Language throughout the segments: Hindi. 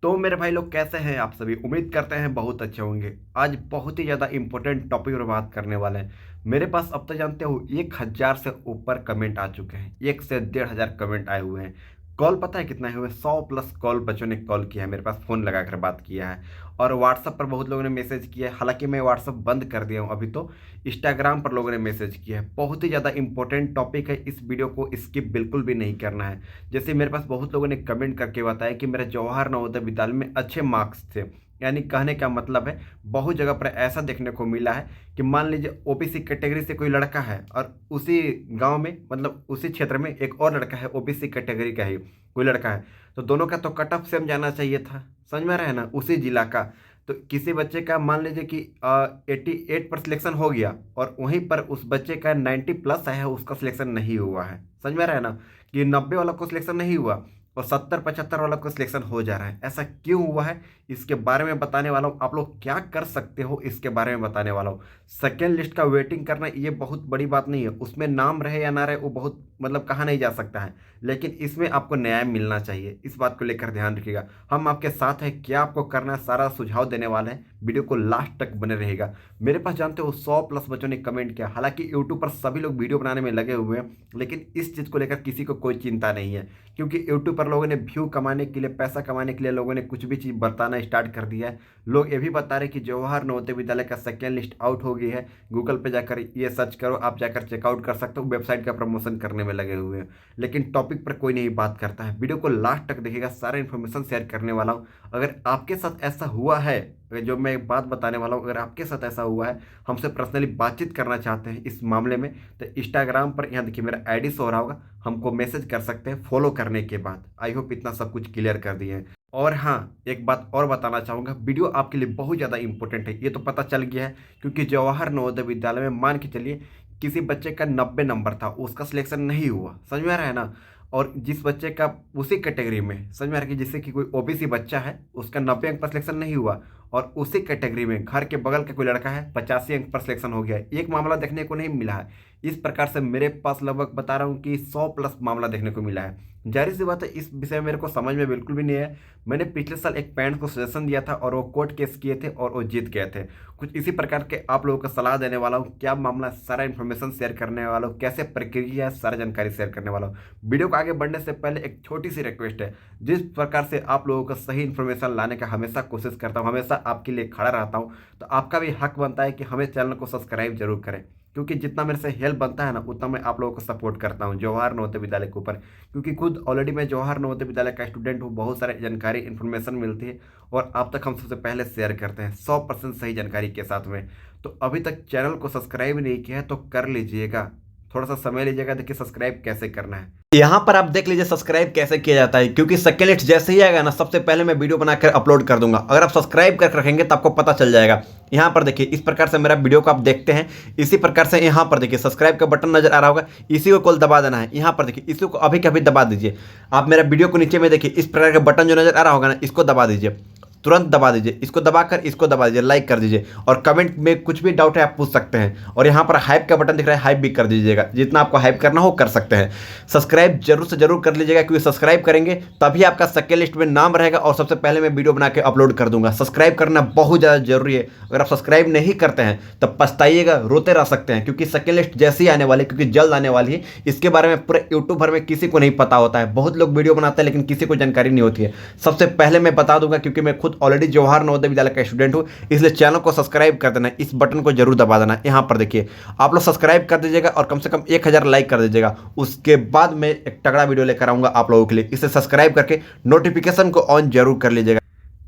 तो मेरे भाई लोग कैसे हैं आप सभी। उम्मीद करते हैं बहुत अच्छे होंगे। आज बहुत ही ज़्यादा इंपॉर्टेंट टॉपिक पर बात करने वाले हैं। मेरे पास अब तक जानते हो 1,000 से ऊपर कमेंट आ चुके हैं। 1 से 1,500 कमेंट आए हुए हैं। कॉल पता है कितना हुए? 100+ कॉल बच्चों ने कॉल किया है, मेरे पास फ़ोन लगा कर बात किया है। और व्हाट्सअप पर बहुत लोगों ने मैसेज किया है। हालांकि मैं व्हाट्सअप बंद कर दिया हूँ अभी तो। इंस्टाग्राम पर लोगों ने मैसेज किया है। बहुत ही ज़्यादा इंपॉर्टेंट टॉपिक है, इस वीडियो को स्किप बिल्कुल भी नहीं करना है। जैसे मेरे पास बहुत लोगों ने कमेंट करके बताया कि मेरे जवाहर नवोदय विद्यालय में अच्छे मार्क्स थे। यानी कहने का मतलब है, बहुत जगह पर ऐसा देखने को मिला है कि मान लीजिए ओबीसी कैटेगरी से कोई लड़का है और उसी गांव में मतलब उसी क्षेत्र में एक और लड़का है ओबीसी कैटेगरी का ही कोई लड़का है, तो दोनों का तो कट ऑफ सेम जाना चाहिए था। समझ में आ रहा है ना, उसी जिला का। तो किसी बच्चे का मान लीजिए कि 88 पर सिलेक्शन हो गया और वहीं पर उस बच्चे का 90+ आया है, उसका सिलेक्शन नहीं हुआ है। समझ में आ रहा है ना, कि 90 वाला को सिलेक्शन नहीं हुआ और 70-75 वाला को सिलेक्शन हो जा रहा है। ऐसा क्यों हुआ है, इसके बारे में बताने वाला हूँ। आप लोग क्या कर सकते हो इसके बारे में बताने वाला हूँ। सेकेंड लिस्ट का वेटिंग करना ये बहुत बड़ी बात नहीं है। उसमें नाम रहे या ना रहे वो बहुत मतलब कहा नहीं जा सकता है, लेकिन इसमें आपको न्याय मिलना चाहिए। इस बात को लेकर ध्यान रखिएगा। हम आपके साथ हैं, क्या आपको करना है सारा सुझाव देने वाले हैं। वीडियो को लास्ट तक बने रहेगा। मेरे पास जानते हो 100+ बच्चों ने कमेंट किया। हालांकि यूट्यूब पर सभी लोग वीडियो बनाने में लगे हुए हैं, लेकिन इस चीज़ को लेकर किसी को कोई चिंता नहीं है। क्योंकि यूट्यूब पर लोगों ने व्यू कमाने के लिए, पैसा कमाने के लिए लोगों ने कुछ भी चीज़ बताना स्टार्ट कर दिया है। लोग ये भी बता रहे कि जवाहर नवोदय विद्यालय का सेकेंड लिस्ट आउट हो गई है। गूगल पे जाकर ये सर्च करो, आप जाकर चेकआउट कर सकते हो। वेबसाइट का प्रमोशन करने में लगे हुए हैं, लेकिन टॉपिक पर कोई नहीं बात करता है। वीडियो को लास्ट तक देखिएगा, सारा इन्फॉर्मेशन शेयर करने वाला हूँ। अगर आपके साथ ऐसा हुआ है, जो मैं एक बात बताने वाला हूँ, अगर आपके साथ ऐसा हुआ है, हमसे पर्सनली बातचीत करना चाहते हैं इस मामले में, तो इंस्टाग्राम पर यहाँ देखिए मेरा आईडी शो हो रहा होगा, हमको मैसेज कर सकते हैं फॉलो करने के बाद। आई होप इतना सब कुछ क्लियर कर दिए हैं। और हाँ, एक बात और बताना चाहूँगा, वीडियो आपके लिए बहुत ज़्यादा इंपॉर्टेंट है, ये तो पता चल गया है। क्योंकि जवाहर नवोदय विद्यालय में मान के चलिए किसी बच्चे का 90 नंबर था, उसका सिलेक्शन नहीं हुआ। समझ में आ रहा है ना। और जिस बच्चे का उसी कैटेगरी में, समझ में आ रहा है कि जैसे कि कोई ओबीसी बच्चा है, उसका 90 अंक पर सिलेक्शन नहीं हुआ और उसी कैटेगरी में घर के बगल का कोई लड़का है 85 अंक पर सिलेक्शन हो गया है। एक मामला देखने को नहीं मिला है। इस प्रकार से मेरे पास लगभग बता रहा हूँ कि 100+ मामला देखने को मिला है। जाहिर सी बात है, इस विषय में मेरे को समझ में बिल्कुल भी नहीं है। मैंने पिछले साल एक पेरेंट्स को सजेशन दिया था और वो कोर्ट केस किए थे और वो जीत गए थे। कुछ इसी प्रकार के आप लोगों को सलाह देने वाला हूँ। क्या मामला है, सारा इन्फॉर्मेशन शेयर करने वाला हूँ, कैसे प्रक्रिया है, सारा जानकारी शेयर करने वाला हूँ। वीडियो को आगे बढ़ने से पहले एक छोटी सी रिक्वेस्ट है। जिस प्रकार से आप लोगों को सही इन्फॉर्मेशन लाने का हमेशा कोशिश करता हूँ, हमेशा आपके लिए खड़ा रहता हूँ, तो आपका भी हक बनता है कि हमें चैनल को सब्सक्राइब जरूर करें। क्योंकि जितना मेरे से हेल्प बनता है ना, उतना मैं आप लोगों को सपोर्ट करता हूँ जवाहर नवोदय विद्यालय के ऊपर। क्योंकि खुद ऑलरेडी मैं जवाहर नवोदय विद्यालय का स्टूडेंट हूँ। बहुत सारे जानकारी इन्फॉर्मेशन मिलती है और आप तक हम सबसे पहले शेयर करते हैं 100% सही जानकारी के साथ में। तो अभी तक चैनल को सब्सक्राइब नहीं किया है तो कर लीजिएगा, थोड़ा सा समय लीजिएगा। देखिए सब्सक्राइब कैसे करना है, यहाँ पर आप देख लीजिए सब्सक्राइब कैसे किया जाता है। क्योंकि सेकेंड लिस्ट जैसे ही आएगा ना, सबसे पहले मैं वीडियो बनाकर अपलोड कर दूंगा। अगर आप सब्सक्राइब कर रखेंगे तो आपको पता चल जाएगा। यहाँ पर देखिए इस प्रकार से मेरा वीडियो को आप देखते हैं। इसी प्रकार से यहाँ पर देखिए सब्सक्राइब का बटन नजर आ रहा होगा, इसी को कॉल दबा देना है। यहाँ पर देखिए इसी को अभी कभी दबा दीजिए। आप मेरा वीडियो को नीचे में देखिए, इस प्रकार का बटन जो नजर आ रहा होगा ना, इसको दबा दीजिए, तुरंत दबा दीजिए। इसको दबाकर इसको दबा दीजिए, लाइक कर दीजिए। और कमेंट में कुछ भी डाउट है आप पूछ सकते हैं। और यहाँ पर हाइप का बटन दिख रहा है, हाइप भी कर दीजिएगा। जितना आपको हाइप करना हो कर सकते हैं। सब्सक्राइब जरूर से जरूर कर लीजिएगा, क्योंकि सब्सक्राइब करेंगे तभी आपका सेकेंड लिस्ट में नाम रहेगा और सबसे पहले मैं वीडियो बना के अपलोड कर दूंगा। सब्सक्राइब करना बहुत ज़्यादा जरूरी है। अगर आप सब्सक्राइब नहीं करते हैं तब पछताइएगा, रोते रह सकते हैं। क्योंकि सेकेंड लिस्ट जैसे ही आने वाली, क्योंकि जल्द आने वाली है, इसके बारे में पूरे यूट्यूब भर में किसी को नहीं पता होता है। बहुत लोग वीडियो बनाते हैं लेकिन किसी को जानकारी नहीं होती है। सबसे पहले मैं बता दूंगा, क्योंकि मैं खुद ऑलरेडी जवाहर नवोदय विद्यालय का स्टूडेंट हूं। इसलिए चैनल को सब्सक्राइब कर देना, इस बटन को जरूर दबा देना। यहां पर देखिए आप लोग सब्सक्राइब कर दीजिएगा और कम से कम 1,000 लाइक कर दीजिएगा। उसके बाद मैं एक तगड़ा वीडियो लेकर आऊंगा आप लोगों के लिए। इसे सब्सक्राइब करके नोटिफिकेशन को ऑन जरूर कर लीजिएगा।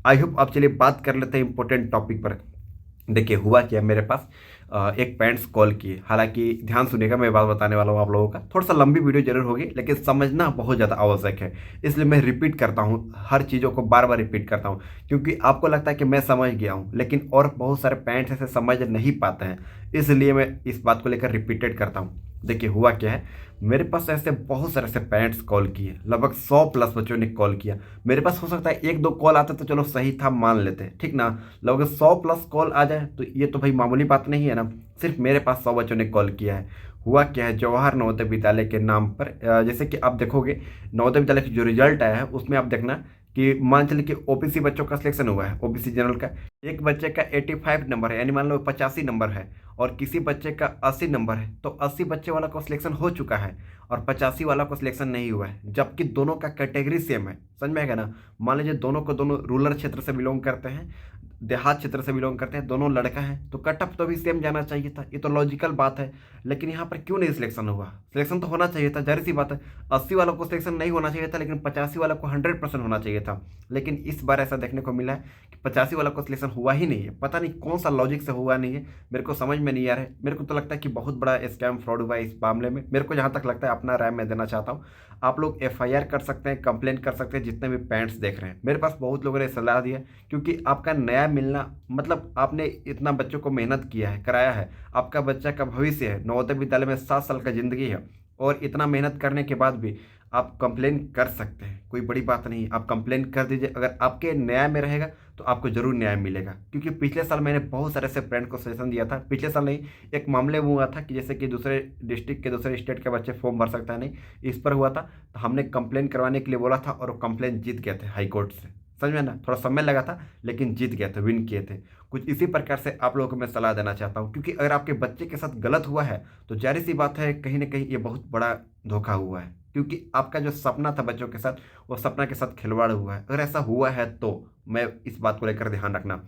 आई होप आप चलिए बात कर लेते हैं इंपॉर्टेंट टॉपिक पर। देखिए हुआ क्या, मेरे पास एक पेरेंट्स कॉल किए। हालांकि ध्यान सुनिएगा, मैं बात बताने वाला हूँ आप लोगों का। थोड़ा सा लंबी वीडियो जरूर होगी, लेकिन समझना बहुत ज़्यादा आवश्यक है। इसलिए मैं रिपीट करता हूँ, हर चीज़ों को बार बार रिपीट करता हूँ। क्योंकि आपको लगता है कि मैं समझ गया हूँ, लेकिन और बहुत सारे पेरेंट्स ऐसे समझ नहीं पाते हैं। इसलिए मैं इस बात को लेकर रिपीटेड करता हूँ। देखिए हुआ क्या है, मेरे पास ऐसे बहुत सारे ऐसे पेरेंट्स कॉल किए। लगभग 100+ बच्चों ने कॉल किया। मेरे पास हो सकता है 1-2 कॉल आता तो चलो सही था, मान लेते, ठीक ना। लगभग 100+ कॉल आ जाए तो ये तो भाई मामूली बात नहीं है ना। सिर्फ मेरे पास 100 बच्चों ने कॉल किया है। हुआ क्या है, जवाहर नवोदय विद्यालय के नाम पर जैसे कि आप देखोगे नवोदय विद्यालय की जो रिजल्ट आया है, उसमें आप देखना कि मान चलिए कि ओबीसी बच्चों का सिलेक्शन हुआ है, ओबीसी जनरल का, एक बच्चे का 85 नंबर है, यानी मान लो 85 नंबर है, और किसी बच्चे का 80 नंबर है, तो 80 बच्चे वाला को सिलेक्शन हो चुका है और 85 वाला को सिलेक्शन नहीं हुआ है, जबकि दोनों का कैटेगरी सेम है। समझ में आएगा ना। मान लीजिए दोनों को दोनों रूरल क्षेत्र से बिलोंग करते हैं, देहात क्षेत्र से बिलोंग करते हैं, दोनों लड़का हैं, तो कट ऑफ तो भी सेम जाना चाहिए था, ये तो लॉजिकल बात है। लेकिन यहाँ पर क्यों नहीं सिलेक्शन हुआ? सिलेक्शन तो होना चाहिए था, जाहिर सी बात है। 80 वालों को सिलेक्शन नहीं होना चाहिए था, लेकिन 85 वालों को 100% होना चाहिए था। लेकिन इस बार ऐसा देखने को मिला है कि 85 वालों को सिलेक्शन हुआ ही नहीं है। पता नहीं कौन सा लॉजिक से हुआ नहीं है, मेरे को समझ में नहीं आ रहा है। मेरे को तो लगता है कि बहुत बड़ा स्कैम फ्रॉड हुआ है इस मामले में। मेरे को जहाँ तक लगता है, अपना राय मैं देना चाहता हूँ। आप लोग एफआईआर कर सकते हैं, कंप्लेन कर सकते हैं, जितने भी पेरेंट्स देख रहे हैं। मेरे पास बहुत लोगों ने सलाह दिया, क्योंकि आपका नया मिलना, मतलब आपने इतना बच्चों को मेहनत किया है, कराया है, आपका बच्चा का भविष्य है, नवोदय विद्यालय में 7 साल का जिंदगी है, और इतना मेहनत करने के बाद भी आप कंप्लेन कर सकते हैं, कोई बड़ी बात नहीं। आप कंप्लेन कर दीजिए, अगर आपके न्याय में रहेगा तो आपको जरूर न्याय मिलेगा। क्योंकि पिछले साल मैंने बहुत सारे ऐसे फ्रेंड को सजेशन दिया था, पिछले साल नहीं, एक मामले में हुआ था कि जैसे कि दूसरे डिस्ट्रिक्ट के, दूसरे स्टेट के बच्चे फॉर्म भर सकता है नहीं, इस पर हुआ था, तो हमने कंप्लेन करवाने के लिए बोला था, और वो कंप्लेन जीत गए थे हाई कोर्ट से। समझ में ना, थोड़ा समय लगा था, लेकिन जीत गए थे, विन किए थे। कुछ इसी प्रकार से आप लोगों को मैं सलाह देना चाहता हूँ, क्योंकि अगर आपके बच्चे के साथ गलत हुआ है तो जाहिर सी बात है, कहीं ना कहीं ये बहुत बड़ा धोखा हुआ है। क्योंकि आपका जो सपना था बच्चों के साथ, वो सपना के साथ खिलवाड़ हुआ है। अगर ऐसा हुआ है तो मैं इस बात को लेकर ध्यान रखना,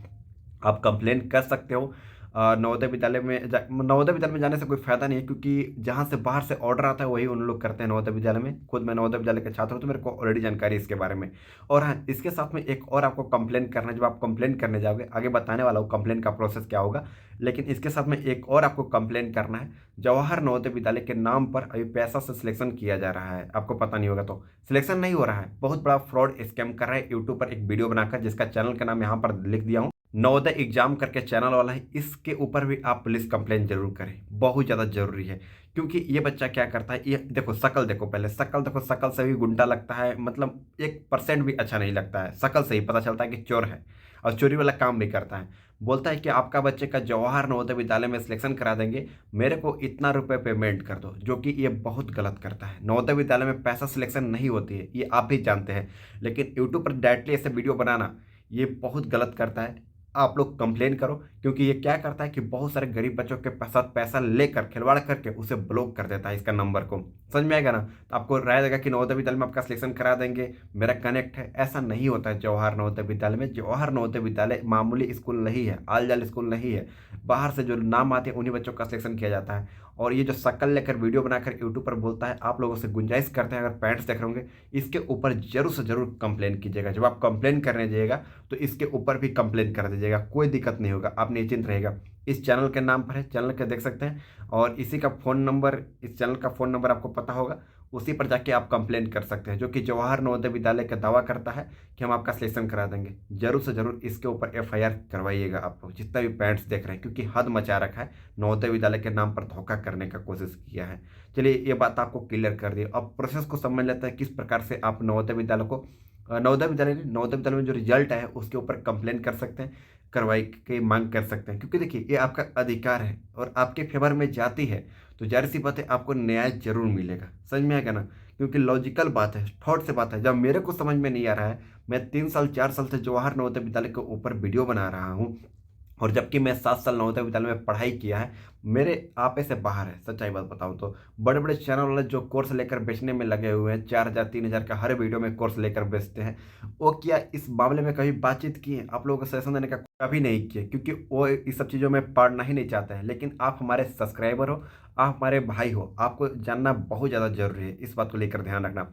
आप कंप्लेन कर सकते हो। नवोदय विद्यालय में नवोदय विद्यालय में जाने से कोई फायदा नहीं है, क्योंकि जहाँ से बाहर से ऑर्डर आता है वही उन लोग करते हैं नवोदय विद्यालय में। खुद मैं नवोदय विद्यालय का छात्र हूँ, तो मेरे को ऑलरेडी जानकारी है इसके बारे में। और हाँ, इसके साथ में एक और आपको कंप्लेन करना है। जब आप कंप्लेन करने जाओगे, आगे बताने वाला हूँ कंप्लेन का प्रोसेस क्या होगा, लेकिन इसके साथ में एक और आपको कंप्लेन करना है। जवाहर नवोदय विद्यालय के नाम पर अभी पैसा से सिलेक्शन किया जा रहा है, आपको पता नहीं होगा तो। सिलेक्शन नहीं हो रहा है, बहुत बड़ा फ्रॉड स्कैम कर रहा है यूट्यूब पर एक वीडियो बनाकर, जिसका चैनल का नाम यहाँ पर लिख दिया हूँ, नवोदय एग्जाम करके चैनल वाला है। इसके ऊपर भी आप पुलिस कंप्लेंट जरूर करें, बहुत ज़्यादा जरूरी है। क्योंकि ये बच्चा क्या करता है, ये देखो शकल देखो, पहले शकल देखो, शकल से भी गुंडा लगता है, मतलब 1% भी अच्छा नहीं लगता है। शकल से ही पता चलता है कि चोर है, और चोरी वाला काम भी करता है। बोलता है कि आपका बच्चे का जवाहर नवोदय विद्यालय में सिलेक्शन करा देंगे, मेरे को इतना रुपये पेमेंट कर दो, जो कि ये बहुत गलत करता है। नवोदय विद्यालय में पैसा सिलेक्शन नहीं होती है, ये आप भी जानते हैं, लेकिन यूट्यूब पर डायरेक्टली ऐसे वीडियो बनाना ये बहुत गलत करता है। आप लोग कंप्लेन करो, क्योंकि ये क्या करता है कि बहुत सारे गरीब बच्चों के साथ पैसा लेकर खिलवाड़ करके उसे ब्लॉक कर देता है, इसका नंबर को। समझ में आएगा ना। तो आपको राय देगा कि नवोदय विद्यालय में आपका सिलेक्शन करा देंगे, मेरा कनेक्ट है। ऐसा नहीं होता है जवाहर नवोदय विद्यालय में। जवाहर नवोदय विद्यालय मामूली स्कूल नहीं है, आल जाल स्कूल नहीं है। बाहर से जो नाम आते हैं उन्हीं बच्चों का सिलेक्शन किया जाता है। और ये जो शक्ल लेकर वीडियो बनाकर यूट्यूब पर बोलता है, आप लोगों से गुंजाइश करते हैं, अगर पेरेंट्स देख रहे होंगे, इसके ऊपर जरूर से जरूर कंप्लेन कीजिएगा। जब आप कंप्लेन करने जाइएगा तो इसके ऊपर भी कंप्लेन कर दीजिएगा, कोई दिक्कत नहीं होगा, आप निश्चिंत रहेगा। इस चैनल के नाम पर है, चैनल के देख सकते हैं, और इसी का फ़ोन नंबर, इस चैनल का फ़ोन नंबर आपको पता होगा, उसी पर जाके आप कंप्लेन कर सकते हैं। जो कि जवाहर नवोदय विद्यालय का दावा करता है कि हम आपका सिलेक्शन करा देंगे। जरूर से जरूर इसके ऊपर एफआईआर करवाइएगा आप लोग, जितना भी पेरेंट्स देख रहे हैं, क्योंकि हद मचा रखा है, नवोदय विद्यालय के नाम पर धोखा करने का कोशिश किया है। चलिए, ये बात आपको क्लियर कर दी। अब प्रोसेस को समझ लेते हैं, किस प्रकार से आप नवोदय विद्यालय को, नवोदय विद्यालय में जो रिजल्ट है उसके ऊपर कंप्लेन कर सकते हैं, कार्रवाई की मांग कर सकते हैं। क्योंकि देखिए, ये आपका अधिकार है और आपके फेवर में जाती है, तो जाहिर सी बात है आपको न्याय जरूर मिलेगा। समझ में आएगा ना। क्योंकि लॉजिकल बात है, थॉट से बात है। जब मेरे को समझ में नहीं आ रहा है, मैं 3 साल 4 साल से जवाहर नवोदय विद्यालय के ऊपर वीडियो बना रहा हूँ, और जबकि मैं 7 साल नवोदय विद्यालय में पढ़ाई किया है, मेरे आपे से बाहर है। सच्चाई बात बताऊं तो बड़े बड़े चैनल वाले जो कोर्स लेकर बेचने में लगे हुए हैं, 4,000 3,000 का हर वीडियो में कोर्स लेकर बेचते हैं, वो क्या इस मामले में कभी बातचीत की है? आप लोगों को सजेशन देने का कभी नहीं किया, क्योंकि वो इस सब चीज़ों में पढ़ना ही नहीं चाहते हैं। लेकिन आप हमारे सब्सक्राइबर हो, आप हमारे भाई हो, आपको जानना बहुत ज़्यादा जरूरी है। इस बात को लेकर ध्यान रखना।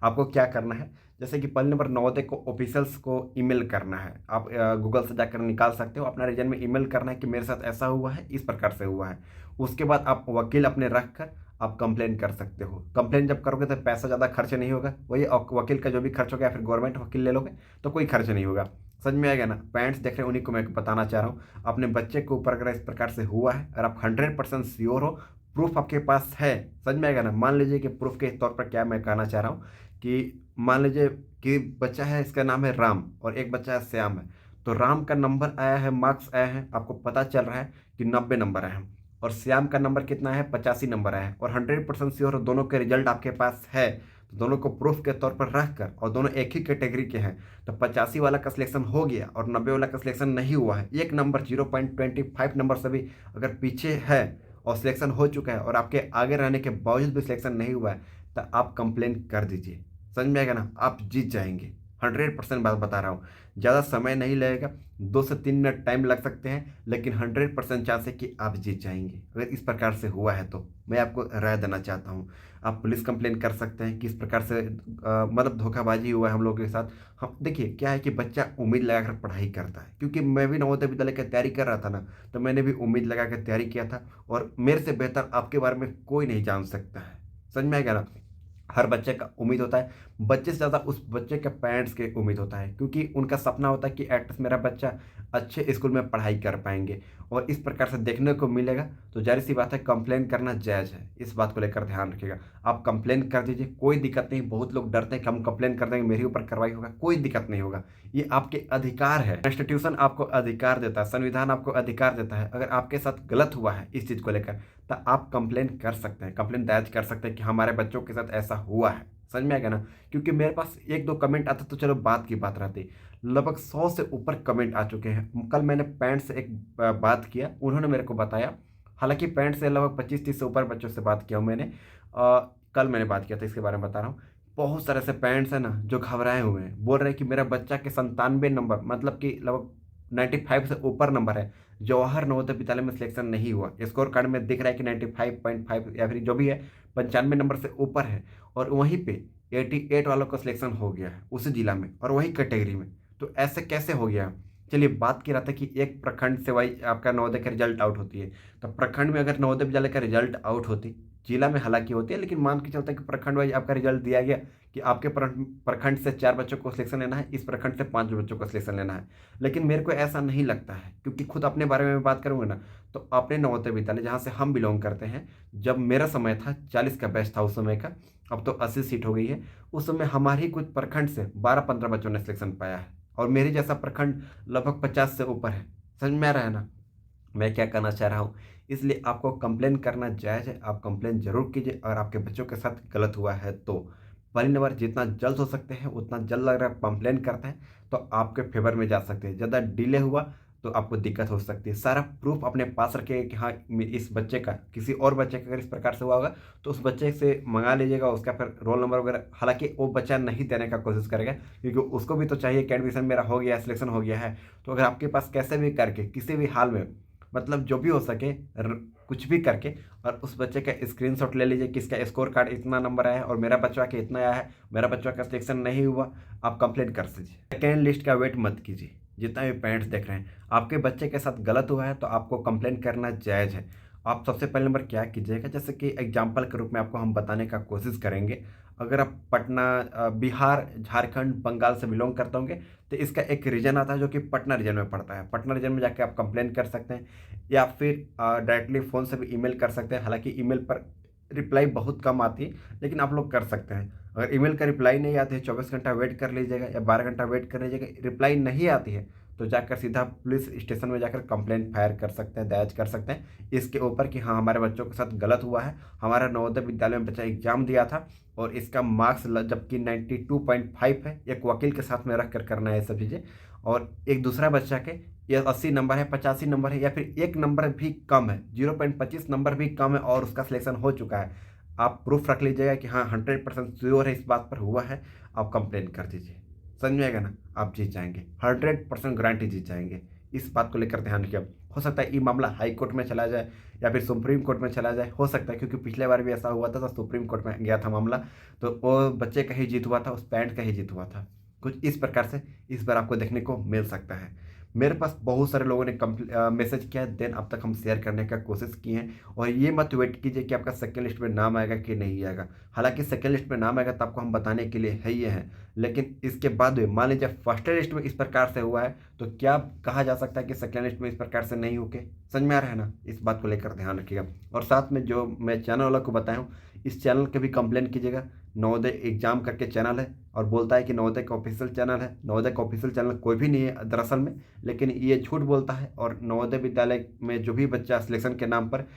आपको क्या करना है, जैसे कि पहले नंबर नवोदय को ऑफिशियल्स को ईमेल करना है। आप गूगल से जाकर निकाल सकते हो, अपना रीजन में ईमेल करना है कि मेरे साथ ऐसा हुआ है, इस प्रकार से हुआ है। उसके बाद आप वकील अपने रख कर आप कंप्लेन कर सकते हो। कंप्लेन जब करोगे तो पैसा ज़्यादा खर्च नहीं होगा, वही वकील का जो भी खर्च होगा, या फिर गवर्नमेंट वकील ले लोगे तो कोई खर्च नहीं होगा। समझ में आएगा ना। पेरेंट्स देख रहे हैं, उन्हीं को मैं बताना चाह रहा हूँ, अपने बच्चे के ऊपर अगर इस प्रकार से हुआ है और आप 100% श्योर हो, प्रूफ आपके पास है, समझ में आएगा ना। मान लीजिए कि प्रूफ के तौर पर क्या मैं कहना चाह रहा हूँ कि मान लीजिए कि बच्चा है, इसका नाम है राम, और एक बच्चा है श्याम है। तो राम का नंबर आया है, मार्क्स आया है, आपको पता चल रहा है कि 90 नंबर आए हैं, और श्याम का नंबर कितना है, 85 नंबर आया है, और 100% श्योर दोनों के रिजल्ट आपके पास है। तो दोनों को प्रूफ के तौर पर रख कर और दोनों एक ही कैटेगरी के हैं, तो 85 वाला का सिलेक्शन हो गया और 90 वाला का सिलेक्शन नहीं हुआ है, एक नंबर 0.25 नंबर से भी अगर पीछे है और सिलेक्शन हो चुका है और आपके आगे रहने के बावजूद भी सिलेक्शन नहीं हुआ है, तो आप कंप्लेन कर दीजिए। समझ में आएगा ना, आप जीत जाएंगे। 100% बात बता रहा हूँ, ज़्यादा समय नहीं लगेगा, 2 से 3 मिनट टाइम लग सकते हैं, लेकिन 100% चांस है कि आप जीत जाएंगे। अगर इस प्रकार से हुआ है तो मैं आपको राय देना चाहता हूँ, आप पुलिस कंप्लेन कर सकते हैं। किस प्रकार से मतलब धोखाबाजी हुआ है हम लोगों के साथ। हम देखिए क्या है कि बच्चा उम्मीद लगाकर पढ़ाई करता है, क्योंकि मैं भी नवोदय विद्यालय की तैयारी कर रहा था ना, तो मैंने भी उम्मीद लगा कर तैयारी किया था, और मेरे से बेहतर आपके बारे में कोई नहीं जान सकता है। समझ में आएगा ना, हर बच्चे का उम्मीद होता है, बच्चे से ज़्यादा उस बच्चे के पेरेंट्स के उम्मीद होता है, क्योंकि उनका सपना होता है कि एटलीस्ट मेरा बच्चा अच्छे स्कूल में पढ़ाई कर पाएंगे, और इस प्रकार से देखने को मिलेगा तो जाहिर सी बात है कंप्लेन करना जायज़ है। इस बात को लेकर ध्यान रखिएगा, आप कंप्लेन कर दीजिए, कोई दिक्कत नहीं। बहुत लोग डरते हैं कि हम कंप्लेन कर देंगे मेरे ऊपर कार्रवाई होगा, कोई दिक्कत नहीं होगा। ये आपके अधिकार है, कॉन्स्टिट्यूशन आपको अधिकार देता है, संविधान आपको अधिकार देता है। अगर आपके साथ गलत हुआ है इस चीज़ को लेकर, तो आप कंप्लेन कर सकते हैं, कंप्लेन दर्ज कर सकते हैं कि हमारे बच्चों के साथ ऐसा हुआ है। समझ में आएगा ना, क्योंकि मेरे पास 1-2 कमेंट आता तो चलो बात की बात रहती, लगभग 100 से ऊपर कमेंट आ चुके हैं। कल मैंने पैंट से एक बात किया, उन्होंने मेरे को बताया, हालांकि पैंट से लगभग 25-30 से ऊपर बच्चों से बात किया हूँ मैंने। कल मैंने बात किया था, इसके बारे में बता रहा हूँ। बहुत सारे ऐसे पेरेंट्स हैं ना जो घबराए हुए हैं, बोल रहे हैं कि मेरा बच्चा के 97 नंबर, मतलब कि लगभग 95 से ऊपर नंबर है, जवाहर नवोदय विद्यालय में सिलेक्शन नहीं हुआ। स्कोर कार्ड में दिख रहा है कि 95.5 या फिर जो भी है 95 नंबर से ऊपर है, और वहीं पे 88 वालों का सिलेक्शन हो गया है उसी जिला में और वही कैटेगरी में। तो ऐसे कैसे हो गया? चलिए, बात की रहा था कि एक प्रखंड से वही आपका नवोदय का रिजल्ट आउट होती है, तो प्रखंड में अगर नवोदय विद्यालय का रिजल्ट आउट होती, जिला में हालांकि होती है, लेकिन मान के चलते कि प्रखंड वाइज आपका रिजल्ट दिया गया कि आपके प्रखंड से 4 बच्चों को सिलेक्शन लेना है, इस प्रखंड से 5 बच्चों को सिलेक्शन लेना है। लेकिन मेरे को ऐसा नहीं लगता है, क्योंकि खुद अपने बारे में बात करूंगा ना, तो अपने नवोदय विद्यालय जहाँ से हम बिलोंग करते हैं, जब मेरा समय था 40 का बैच था उस समय का, अब तो 80 सीट हो गई है। उस समय हमारे ही कुछ प्रखंड से 12-15 बच्चों ने सिलेक्शन पाया है, और मेरे जैसा प्रखंड लगभग 50 से ऊपर है। समझ में आ रहा है ना मैं क्या करना चाह रहा हूँ? इसलिए आपको कंप्लेन करना जायज़ है, आप कंप्लेन ज़रूर कीजिए। अगर आपके बच्चों के साथ गलत हुआ है तो पहली नंबर, जितना जल्द हो सकते हैं उतना जल्द अगर आप कंप्लेन करते हैं तो आपके फेवर में जा सकते हैं। ज़्यादा डिले हुआ तो आपको दिक्कत हो सकती है। सारा प्रूफ अपने पास रखिए कि हाँ, इस बच्चे का, किसी और बच्चे का अगर इस प्रकार से हुआ होगा तो उस बच्चे से मंगा लीजिएगा उसका फिर रोल नंबर वगैरह। हालांकि वो बच्चा नहीं देने का कोशिश करेगा, क्योंकि उसको भी तो चाहिए कि एडमिशन मेरा हो गया, सिलेक्शन हो गया है। तो अगर आपके पास कैसे भी करके किसी भी हाल में, मतलब जो भी हो सके, कुछ भी करके, और उस बच्चे का स्क्रीनशॉट ले लीजिए कि इसका स्कोर कार्ड इतना नंबर आया है और मेरा बच्चा के इतना आया है, मेरा बच्चा का सिलेक्शन नहीं हुआ, आप कंप्लेंट कर दीजिए। सेकेंड लिस्ट का वेट मत कीजिए। जितना भी पेरेंट्स देख रहे हैं, आपके बच्चे के साथ गलत हुआ है तो आपको कंप्लेंट करना जायज़ है। आप सबसे पहले नंबर क्या कीजिएगा, जैसे कि एग्जाम्पल के रूप में आपको हम बताने का कोशिश करेंगे। अगर आप पटना, बिहार, झारखंड, बंगाल से बिलोंग करते होंगे तो इसका एक रीजन आता है जो कि पटना रीजन में पड़ता है। पटना रीजन में जाके आप कंप्लेन कर सकते हैं, या फिर डायरेक्टली फ़ोन से भी ईमेल कर सकते हैं। हालांकि ईमेल पर रिप्लाई बहुत कम आती है, लेकिन आप लोग कर सकते हैं। अगर ईमेल का रिप्लाई नहीं आती है, 24 घंटा वेट कर लीजिएगा या 12 घंटा वेट कर लीजिएगा। रिप्लाई नहीं आती है तो जाकर सीधा पुलिस स्टेशन में जाकर कंप्लेंट फायर कर सकते हैं, दर्ज कर सकते हैं इसके ऊपर कि हाँ, हमारे बच्चों के साथ गलत हुआ है, हमारा नवोदय विद्यालय में बच्चा एग्जाम दिया था और इसका मार्क्स जबकि 92.5 है। एक वकील के साथ में रख कर करना है ये सब चीज़ें, और एक दूसरा बच्चा के ये 80 नंबर है, 85 नंबर है, या फिर एक नंबर भी कम है, 0.25 नंबर भी कम है और उसका सिलेक्शन हो चुका है। आप प्रूफ रख लीजिएगा कि हाँ 100% श्योर है इस बात पर हुआ है, आप कंप्लेन कर दीजिए। समझ में आएगा ना, आप जीत जाएंगे, 100% गारंटी जीत जाएंगे। इस बात को लेकर ध्यान रखिए। हो सकता है ये मामला हाई कोर्ट में चला जाए या फिर सुप्रीम कोर्ट में चला जाए, हो सकता है, क्योंकि पिछले बार भी ऐसा हुआ था तो सुप्रीम कोर्ट में गया था मामला, तो वो बच्चे का ही जीत हुआ था, उस पैंट का ही जीत हुआ था। कुछ इस प्रकार से इस बार आपको देखने को मिल सकता है। मेरे पास बहुत सारे लोगों ने मैसेज किया है, देन अब तक हम शेयर करने का कोशिश किए हैं। और ये मत वेट कीजिए कि आपका सेकंड लिस्ट में नाम आएगा कि नहीं आएगा। हालांकि सेकंड लिस्ट में नाम आएगा तो आपको हम बताने के लिए है ये हैं, लेकिन इसके बाद भी मान लीजिए फर्स्ट लिस्ट में इस प्रकार से हुआ है तो क्या कहा जा सकता है कि सेकंड लिस्ट में इस प्रकार से नहीं होके? समझ में आ रहा है ना, इस बात को लेकर ध्यान रखिएगा। और साथ में जो मैं चैनल वाला को बताया हूँ, इस चैनल के भी कंप्लेन कीजिएगा। नवोदय एग्जाम करके चैनल है और बोलता है कि नवोदय का ऑफिशियल चैनल है। नवोदय का ऑफिशियल चैनल कोई भी नहीं है दरअसल में, लेकिन ये झूठ बोलता है। और नवोदय विद्यालय में जो भी बच्चा सिलेक्शन के नाम पर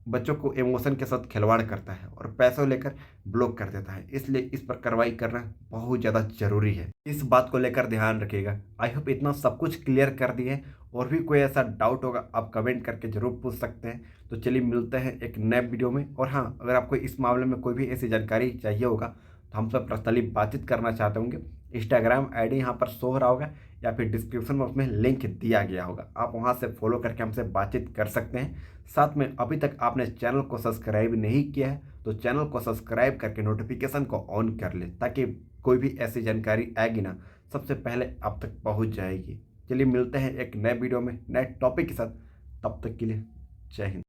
बच्चों को इमोशन के साथ खिलवाड़ करता है और पैसों लेकर ब्लॉक कर देता है। इसलिए इस पर कार्रवाई करना बहुत ज़्यादा ज़रूरी है। इस बात को लेकर ध्यान रखिएगा। आई होप इतना सब कुछ क्लियर कर दिए। और भी कोई ऐसा डाउट होगा आप कमेंट करके ज़रूर पूछ सकते हैं। तो चलिए मिलते हैं एक नए वीडियो में। और हाँ, अगर आपको इस मामले में कोई भी ऐसी जानकारी चाहिए होगा तो हमसे पर्सनली बातचीत करना चाहते होंगे, इंस्टाग्राम आईडी यहाँ पर शो हो रहा होगा या फिर डिस्क्रिप्शन में उसमें लिंक दिया गया होगा। आप वहाँ से फॉलो करके हमसे बातचीत कर सकते हैं। साथ में अभी तक आपने चैनल को सब्सक्राइब नहीं किया है तो चैनल को सब्सक्राइब करके नोटिफिकेशन को ऑन कर ले, ताकि कोई भी ऐसी जानकारी आएगी ना सबसे पहले आप तक पहुंच जाएगी। चलिए मिलते हैं एक नए वीडियो में नए टॉपिक के साथ। तब तक के लिए जय हिंद।